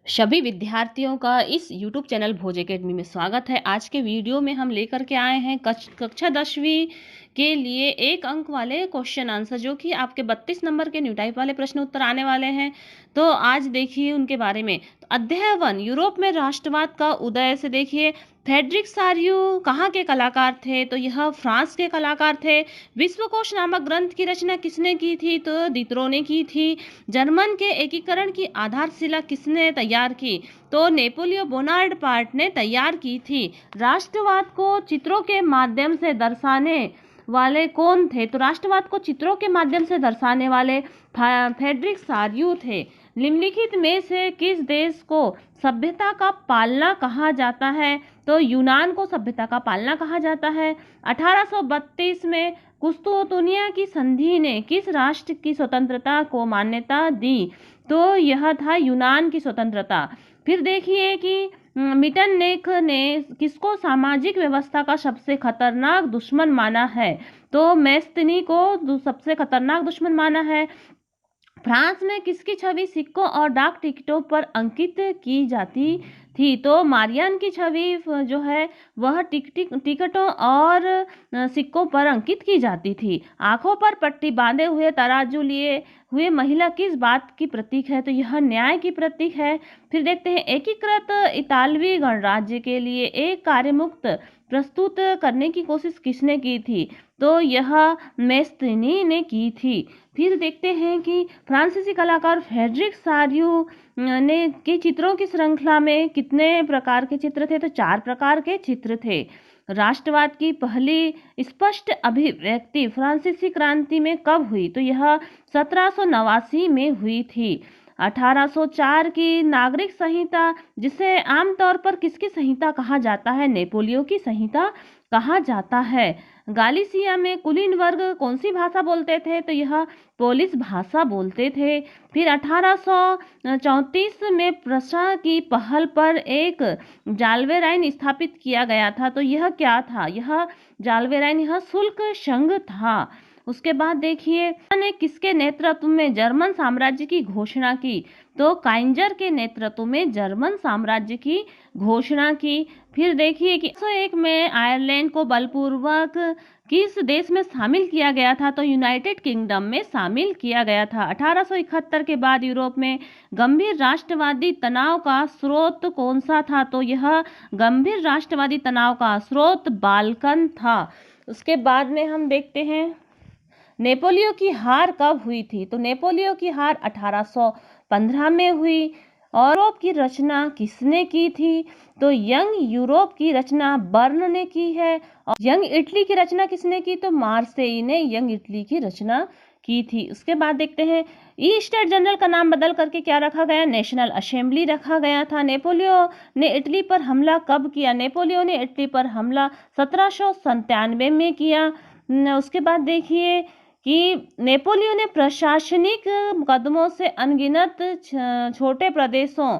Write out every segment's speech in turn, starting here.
सभी विद्यार्थियों का इस YouTube चैनल भोज एकेडमी में स्वागत है। आज के वीडियो में हम लेकर के आए हैं कक्षा 10वीं के लिए 1 अंक वाले क्वेश्चन आंसर, जो कि आपके 32 नंबर के न्यू टाइप वाले प्रश्न उत्तर आने वाले हैं। तो आज देखिए उनके बारे में। तो अध्याय 1, यूरोप में राष्ट्रवाद का उदय से देखिए, फ्रेडरिक सार्यू कहाँ के कलाकार थे? तो यह फ्रांस के कलाकार थे। विश्वकोश नामक ग्रंथ की रचना किसने की थी? तो दित्रो ने की थी। जर्मन के एकीकरण की आधारशिला किसने तैयार की? तो नेपोलियन बोनापार्ट ने तैयार की थी। राष्ट्रवाद को चित्रों के माध्यम से दर्शाने वाले कौन थे? तो राष्ट्रवाद को चित्रों के माध्यम से दर्शाने वाले फ्रेडरिक सार्यू थे। निम्नलिखित में से किस देश को सभ्यता का पालना कहा जाता है? तो यूनान को सभ्यता का पालना कहा जाता है। 1832 में कुस्तुंतुनिया की संधि ने किस राष्ट्र की स्वतंत्रता को मान्यता दी? तो यह था यूनान की स्वतंत्रता। फिर देखिए कि मिटरनेक ने किसको सामाजिक व्यवस्था का सबसे खतरनाक दुश्मन माना है? तो मैस्तिनी को सबसे खतरनाक दुश्मन माना है। फ्रांस में किसकी छवि सिक्कों और डाक टिकटों पर अंकित की जाती थी? तो मारियान की छवि जो है वह टिकटों और सिक्कों पर अंकित की जाती थी। आंखों पर पट्टी बांधे हुए तराजू लिए हुए महिला किस बात की प्रतीक है? तो यह न्याय की प्रतीक है। फिर देखते हैं, एकीकृत इतालवी गणराज्य के लिए एक कार्यमुक्त प्रस्तुत करने की कोशिश किसने की थी? तो यह मेस्तिनी ने की थी। फिर देखते हैं कि फ्रांसीसी कलाकार फ्रेडरिक सार्यू ने के चित्रों की श्रृंखला में कितने प्रकार के चित्र थे? तो 4 प्रकार के चित्र थे। राष्ट्रवाद की पहली स्पष्ट अभिव्यक्ति फ्रांसीसी क्रांति में कब हुई? तो यह 1789 में हुई थी। 1804 की नागरिक संहिता, जिसे आमतौर पर किसकी संहिता कहा जाता है? नेपोलियो की संहिता कहा जाता है। गालिसिया में कुलीन वर्ग कौन सी भाषा बोलते थे? तो यह पोलिश भाषा बोलते थे। फिर 1834 में प्रशा की पहल पर एक जालवेराइन स्थापित किया गया था। तो यह क्या था? यह जालवेराइन यह शुल्क संघ था। उसके बाद देखिए, ने किसके नेतृत्व में जर्मन साम्राज्य की घोषणा की? तो काइंजर के नेतृत्व में जर्मन साम्राज्य की घोषणा की। फिर देखिए कि 1901 में आयरलैंड को बलपूर्वक किस देश में शामिल किया गया था? तो यूनाइटेड किंगडम में शामिल किया गया था। 1871 के बाद यूरोप में गंभीर राष्ट्रवादी तनाव का स्रोत कौन सा था? तो यह गंभीर राष्ट्रवादी तनाव का स्रोत बाल्कन था। उसके बाद में हम देखते हैं, नेपोलियो की हार कब हुई थी? तो नेपोलियो की हार 1815 में हुई। और यूरोप की रचना किसने की थी? तो यंग यूरोप की रचना बर्न ने की है। और यंग इटली की रचना किसने की? तो मार्सेई ने यंग इटली की रचना की थी। उसके बाद देखते हैं, स्टेट जनरल का नाम बदल करके क्या रखा गया? नेशनल असेंबली रखा गया था। नेपोलियो ने इटली पर हमला कब किया? नेपोलियो ने इटली पर हमला 1797 में किया। उसके बाद देखिए कि नेपोलियो ने प्रशासनिक कदमों से अनगिनत छोटे प्रदेशों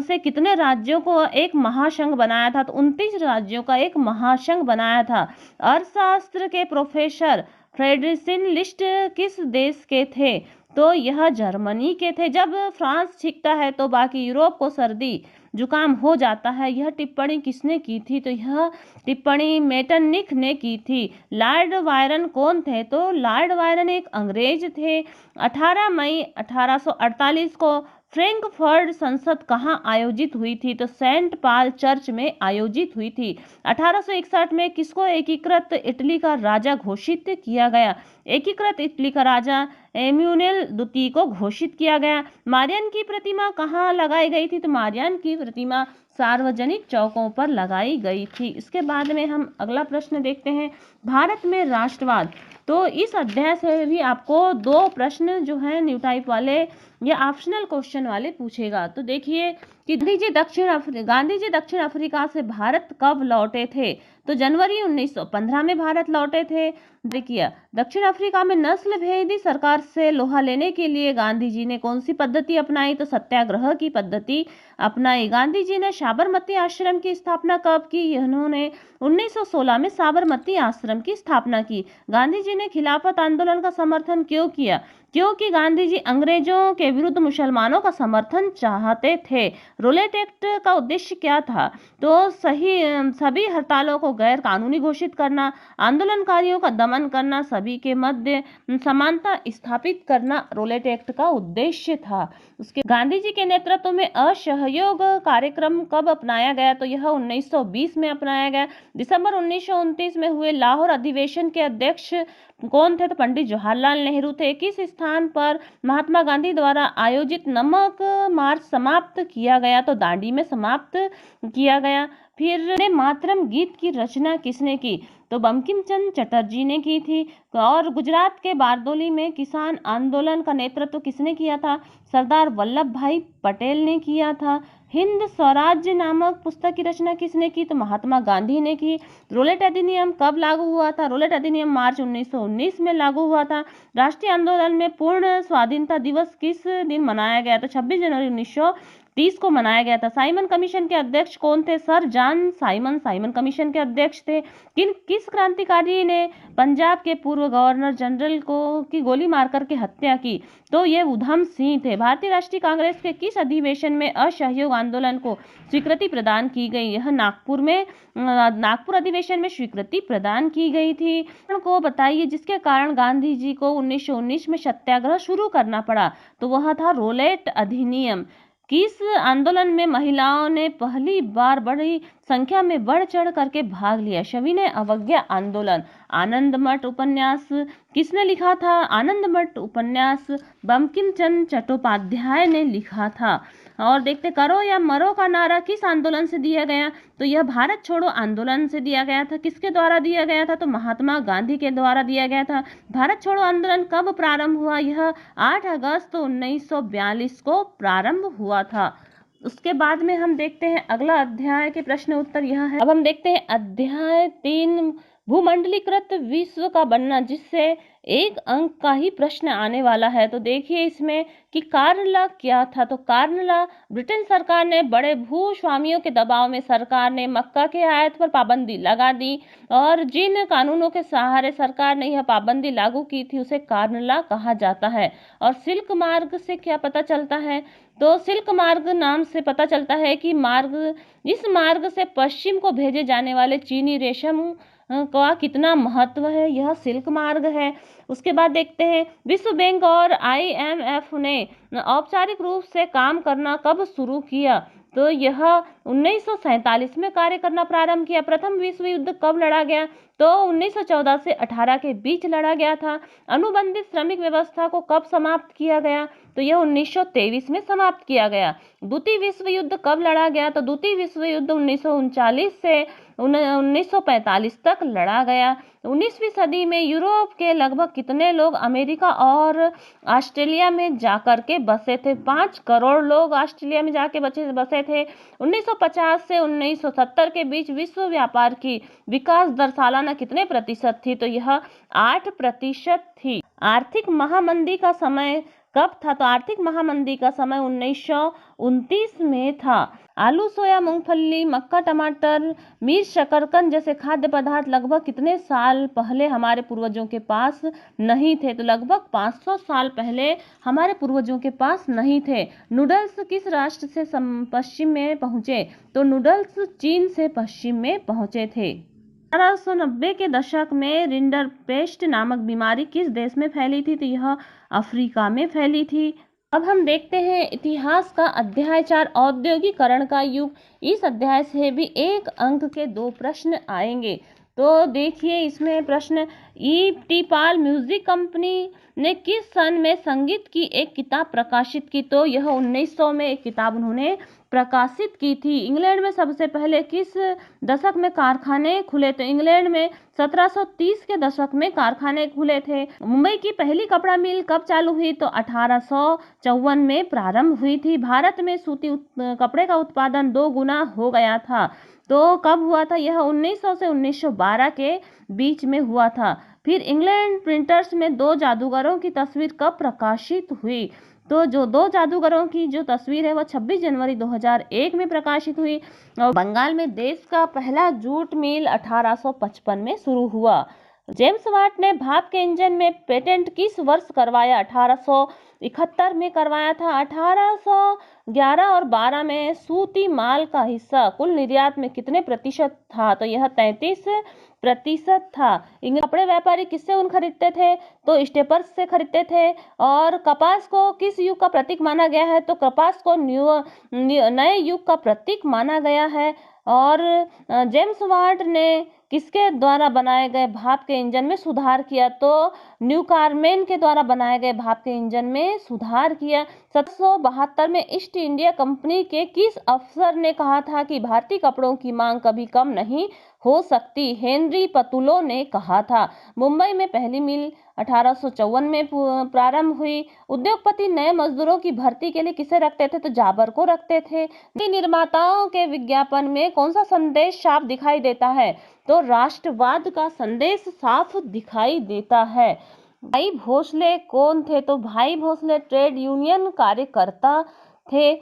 से कितने राज्यों को एक महासंघ बनाया था? तो 29 राज्यों का एक महासंघ बनाया था। अर्थशास्त्र के प्रोफेसर फ्रेडरिक लिस्ट किस देश के थे? तो यह जर्मनी के थे। जब फ्रांस छींकता है तो बाकी यूरोप को सर्दी जुकाम हो जाता है, यह टिप्पणी किसने की थी? तो यह टिप्पणी मेटरनिख ने की थी। लॉर्ड वायरन कौन थे? तो लॉर्ड वायरन एक अंग्रेज थे। 18 मई 1848 को फ्रैंकफर्ट संसद कहाँ आयोजित हुई थी? तो सेंट पॉल चर्च में आयोजित हुई थी। 1861 में किसको एकीकृत इटली का राजा घोषित किया गया? एकीकृत इटली का राजा एम्यूनेल द्वितीय को घोषित किया गया। मारियन की प्रतिमा कहाँ लगाई गई थी? तो मारियन की प्रतिमा सार्वजनिक चौकों पर लगाई गई थी। इसके बाद में हम अगला प्रश्न देखते हैं, भारत में राष्ट्रवाद। तो इस अध्याय से भी आपको 2 प्रश्न जो है न्यू टाइप वाले या ऑप्शनल क्वेश्चन वाले पूछेगा। तो देखिए कि गांधी जी दक्षिण अफ्रीका से भारत कब लौटे थे? तो जनवरी 1915 में भारत लौटे थे। देखिए, दक्षिण अफ्रीका में नस्ल भेदी सरकार से लोहा लेने के लिए गांधी जी ने कौन सी पद्धति अपनाई? तो सत्याग्रह की पद्धति अपनाई। गांधी जी ने साबरमती आश्रम की स्थापना कब की? उन्होंने 1916 में साबरमती आश्रम की स्थापना की। गांधी जी ने खिलाफत आंदोलन का समर्थन क्यों किया? क्योंकि गांधी जी अंग्रेजों के विरुद्ध मुसलमानों का समर्थन चाहते थे। रोलेट एक्ट का उद्देश्य क्या था? तो सभी हड़तालों को गैर कानूनी घोषित करना, आंदोलनकारियों का दमन करना, सभी के मध्य समानता स्थापित करना रोलेट एक्ट का उद्देश्य था। उसके गांधी जी के नेतृत्व में असहयोग कार्यक्रम कब अपनाया गया? तो यह 1920 में अपनाया गया। दिसंबर 1929 में हुए लाहौर अधिवेशन के अध्यक्ष कौन थे? तो पंडित जवाहरलाल नेहरू थे। किस स्थान पर महात्मा गांधी द्वारा आयोजित नमक मार्च समाप्त किया गया? तो दांडी में समाप्त किया गया। फिर वंदे मातरम गीत की रचना किसने की? तो बंकिम चंद्र चटर्जी ने की थी। और गुजरात के बारदोली में किसान आंदोलन का नेतृत्व किसने किया था? सरदार वल्लभ भाई पटेल ने किया था। हिंद स्वराज्य नामक पुस्तक की रचना किसने की? तो महात्मा गांधी ने की। रोलेट अधिनियम कब लागू हुआ था? रोलेट अधिनियम मार्च 1919 में लागू हुआ था। राष्ट्रीय आंदोलन में पूर्ण स्वाधीनता दिवस किस दिन मनाया गया? तो 26 जनवरी 1930 को मनाया गया था। साइमन कमीशन के अध्यक्ष कौन थे? Sir John Simon Simon commission के अध्यक्ष थे। किस क्रांतिकारी ने पंजाब के पूर्व गवर्नर जनरल की गोली मारकर के हत्या की? तो ये उधम सिंह थे। भारतीय राष्ट्रीय कांग्रेस के किस अधिवेशन में असहयोग आंदोलन को स्वीकृति प्रदान की गई? यह नागपुर अधिवेशन में स्वीकृति प्रदान की गई थी। को बताइए जिसके कारण गांधी जी को 1919 में सत्याग्रह शुरू करना पड़ा। तो वह था रोलेट अधिनियम। किस आंदोलन में महिलाओं ने पहली बार बड़ी संख्या में बढ़ चढ़ करके भाग लिया? सविनय अवज्ञा आंदोलन। आनंद मठ उपन्यास किसने लिखा था? आनंद मठ उपन्यास बंकिम चंद्र चट्टोपाध्याय ने लिखा था। और देखते करो या मरो का नारा किस आंदोलन से दिया गया? तो यह भारत छोड़ो आंदोलन से दिया गया था। किसके द्वारा दिया गया था? तो महात्मा गांधी के द्वारा दिया गया था। भारत छोड़ो आंदोलन कब प्रारंभ हुआ? यह 8 अगस्त 1942 को प्रारंभ हुआ था। उसके बाद में हम देखते हैं अगला अध्याय के प्रश्न उत्तर यह है। अब हम देखते हैं अध्याय 3 भूमंडलीकृत विश्व का बनना, जिससे 1 अंक का ही प्रश्न आने वाला है। तो देखिए इसमें कि कार्न लॉ क्या था? तो कार्न लॉ ब्रिटेन सरकार ने बड़े भूस्वामियों के दबाव में सरकार ने मक्का के आयात पर पाबंदी लगा दी और जिन कानूनों के सहारे सरकार ने यह पाबंदी लागू की थी उसे कार्न लॉ कहा जाता है। और सिल्क मार्ग से क्या पता चलता है? तो सिल्क मार्ग नाम से पता चलता है कि इस मार्ग से पश्चिम को भेजे जाने वाले चीनी रेशम का कितना महत्व है, यह सिल्क मार्ग है। उसके बाद देखते हैं विश्व बैंक और IMF ने औपचारिक रूप से काम करना कब शुरू किया? तो यह 1947 में कार्य करना प्रारंभ किया। प्रथम विश्व युद्ध कब लड़ा गया? तो 1914 से 18 के बीच लड़ा गया था। अनुबंधित श्रमिक व्यवस्था को कब समाप्त किया गया? तो यह 1923 में समाप्त किया गया। द्वितीय विश्व युद्ध कब लड़ा गया? तो द्वितीय विश्व युद्ध 1939 से 1945 तक लड़ा गया। 19वीं सदी में यूरोप के लगभग कितने लोग अमेरिका और ऑस्ट्रेलिया में जाकर के बसे थे? 5 करोड़ लोग ऑस्ट्रेलिया में जाके बसे थे। 1950 से 1970 के बीच विश्व व्यापार की विकास दर सालाना कितने प्रतिशत थी? तो यह 8% थी। आर्थिक महामंदी का समय कब था? तो आर्थिक महामंदी का समय 1929 में था। आलू, सोया, मूंगफली, मक्का, टमाटर, मिर्च, शकरकंद जैसे खाद्य पदार्थ लगभग कितने साल पहले हमारे पूर्वजों के पास नहीं थे? तो लगभग 500 साल पहले हमारे पूर्वजों के पास नहीं थे। नूडल्स किस राष्ट्र से पश्चिम में पहुंचे? तो नूडल्स चीन से पश्चिम में पहुंचे थे। 1890 के दशक में रिंडरपेस्ट नामक बीमारी किस देश में फैली थी? तो यह अफ्रीका में फैली थी। अब हम देखते हैं इतिहास का अध्याय 4 औद्योगिकरण का युग। इस अध्याय से भी 1 अंक के 2 प्रश्न आएंगे। तो देखिए इसमें प्रश्न E.T. पाल म्यूजिक कंपनी ने किस सन में संगीत की एक किताब प्रकाशित की? तो यह 1900 में एक किताब उन्होंने प्रकाशित की थी। इंग्लैंड में सबसे पहले किस दशक में कारखाने खुले थे? इंग्लैंड में 1730 के दशक में कारखाने खुले थे। मुंबई की पहली कपड़ा मिल कब चालू हुई? तो 1854 में प्रारंभ हुई थी। भारत में सूती कपड़े का उत्पादन 2 गुना हो गया था। तो कब हुआ था? यह 1900 से 1912 के बीच में हुआ था। फिर इंग्लैंड प्रिंटर्स में 2 जादूगरों की तस्वीर कब प्रकाशित हुई? तो जो 2 जादूगरों की जो तस्वीर है वह 26 जनवरी 2001 में प्रकाशित हुई। और बंगाल में देश का पहला जूट मिल 1855 में शुरू हुआ। जेम्स वाट ने भाप के इंजन में पेटेंट किस वर्ष करवाया? 1871 में करवाया था। 1811 और 12 में सूती माल का हिस्सा कुल निर्यात में कितने प्रतिशत था? तो यह 33% था। कपड़े व्यापारी किससे ऊन खरीदते थे? तो स्टेपर्स से खरीदते थे। और कपास को किस युग का प्रतीक माना गया है? तो कपास को नए युग का प्रतीक माना गया है। और जेम्स वाट ने किसके द्वारा बनाए गए भाप के इंजन में सुधार किया? तो न्यूकार्मेन के द्वारा बनाए गए भाप के इंजन में सुधार किया। 1772 में ईस्ट इंडिया कंपनी के किस अफसर ने कहा था कि भारतीय कपड़ों की मांग कभी कम नहीं हो सकती? हेनरी पतुलो ने कहा था। मुंबई में पहली मिल 1854 में प्रारंभ हुई। उद्योगपति नए मजदूरों की भर्ती के लिए किसे रखते थे? तो जाबर को रखते थे। निर्माताओं के विज्ञापन में कौन सा संदेश साफ दिखाई देता है? तो राष्ट्रवाद का संदेश साफ दिखाई देता है। भाई भोसले कौन थे? तो भाई भोसले ट्रेड यूनियन कार्यकर्ता थे।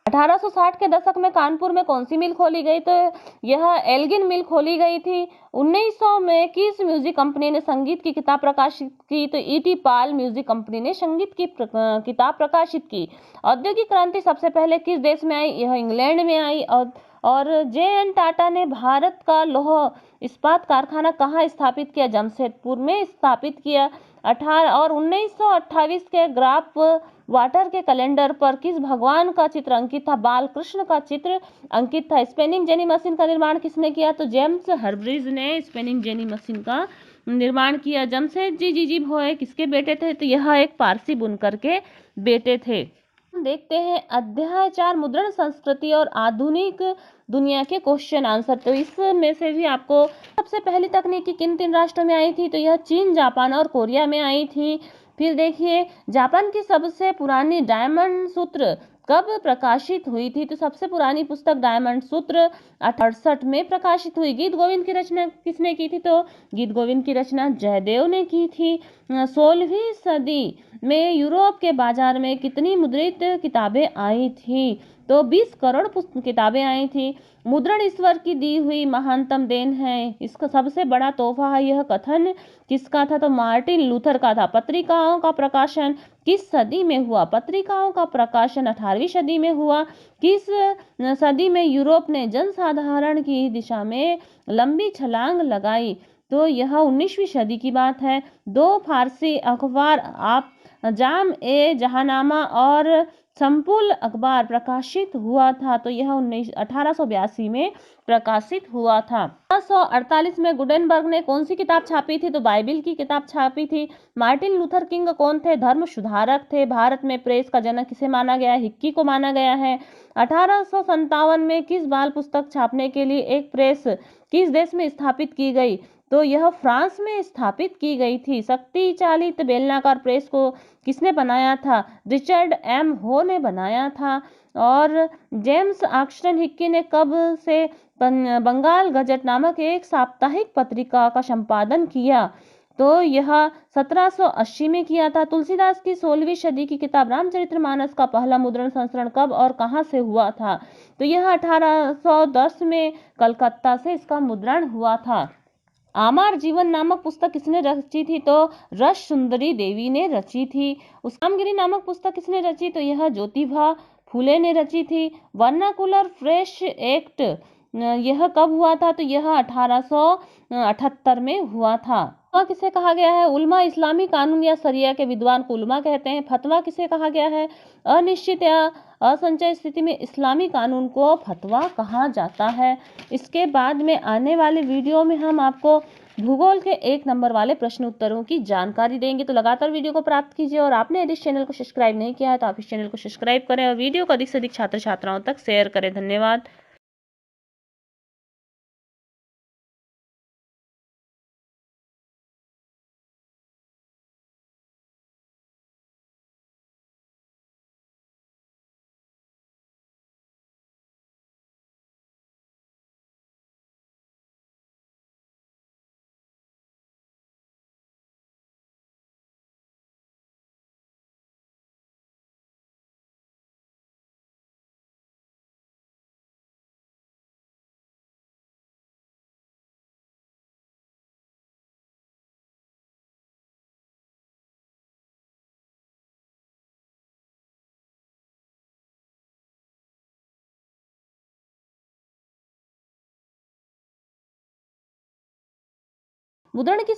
1860 के दशक में कानपुर में कौन सी मिल खोली गई? तो यह एल्गिन मिल खोली गई थी। 1900 में किस म्यूजिक कंपनी ने संगीत की किताब प्रकाशित की? तो ईटी पाल म्यूजिक कंपनी ने संगीत की किताब प्रकाशित की। औद्योगिक क्रांति सबसे पहले किस देश में आई? यह इंग्लैंड में आई। और जे.एन. टाटा ने भारत का लौह इस्पात कारखाना कहाँ स्थापित किया? जमशेदपुर में स्थापित किया। 1928 के ग्राफ वाटर के कैलेंडर पर किस भगवान का चित्र अंकित था? बाल कृष्ण का चित्र अंकित था। स्पिनिंग जेनी मशीन का निर्माण किसने किया? तो जेम्स हर्ग्रीव्स ने स्पिनिंग जेनी मशीन का निर्माण किया। जमशेदजी जीजी भोये किसके बेटे थे? तो यह एक पारसी बुनकर के बेटे थे। देखते हैं अध्याय 4 मुद्रण संस्कृति और आधुनिक दुनिया के क्वेश्चन आंसर। तो इसमें से भी आपको सबसे पहली तकनीकी किन 3 राष्ट्रों में आई थी? तो यह चीन, जापान और कोरिया में आई थी। फिर देखिए जापान की सबसे पुरानी डायमंड सूत्र कब प्रकाशित हुई थी? तो सबसे पुरानी पुस्तक डायमंड सूत्र 1868 में प्रकाशित हुई। गीत गोविंद की रचना किसने की थी? तो गीत गोविंद की रचना जयदेव ने की थी। 16वीं सदी में यूरोप के बाजार में कितनी मुद्रित किताबें आई थी? तो 20 करोड़ किताबें आई थी। मुद्रण ईश्वर की दी हुई महानतम देन है, इसका सबसे बड़ा तोहफा है, यह कथन किसका था? तो मार्टिन लूथर का था। पत्रिकाओं का प्रकाशन किस सदी में हुआ? पत्रिकाओं का प्रकाशन 18वीं सदी में हुआ। किस सदी में यूरोप ने जनसाधारण की दिशा में लंबी छलांग लगाई? तो यह 19वीं सदी की बात है। 2 फारसी अखबार आप जाम ए जहानामा और संपुल अखबार प्रकाशित हुआ था। तो यह 1882 में प्रकाशित हुआ था। 1848 में गुटेनबर्ग ने कौन सी किताब छापी थी? तो बाइबिल की किताब छापी थी। मार्टिन लूथर किंग कौन थे? धर्म सुधारक थे। भारत में प्रेस का जनक किसे माना गया है? हिक्की को माना गया है। 1857 में किस बाल पुस्तक छापने के लिए एक प्रेस किस देश में स्थापित की गई? तो यह फ्रांस में स्थापित की गई थी। शक्ति चालित बेलनाकार प्रेस को किसने बनाया था? रिचर्ड एम हो ने बनाया था। और जेम्स ऑक्सटन हिक्की ने कब से बंगाल गजट नामक एक साप्ताहिक पत्रिका का संपादन किया? तो यह 1780 में किया था। तुलसीदास की 16वीं सदी की किताब रामचरितमानस का पहला मुद्रण संस्करण कब और कहां से हुआ था? तो यह 1810 में कलकत्ता से इसका मुद्रण हुआ था। आमार जीवन नामक पुस्तक किसने रची थी? तो रस सुंदरी देवी ने रची थी। उस रामगिरी नामक पुस्तक किसने रची? तो यह ज्योतिबा फूले ने रची थी। वर्नाकुलर फ्रेश एक्ट यह कब हुआ था? तो यह 1878 में हुआ था। फतवा किसे कहा गया है? उलमा इस्लामी कानून या शरिया के विद्वान को उलमा कहते हैं। फतवा किसे कहा गया है? अनिश्चित या असंचय स्थिति में इस्लामी कानून को फतवा कहा जाता है। इसके बाद में आने वाले वीडियो में हम आपको भूगोल के 1 नंबर वाले प्रश्न उत्तरों की जानकारी देंगे। तो लगातार वीडियो को प्राप्त कीजिए और आपने यदि इस चैनल को सब्सक्राइब नहीं किया है तो आप इस चैनल को सब्सक्राइब करें और वीडियो को अधिक से अधिक छात्र छात्राओं तक शेयर करें। धन्यवाद। मुद्रण की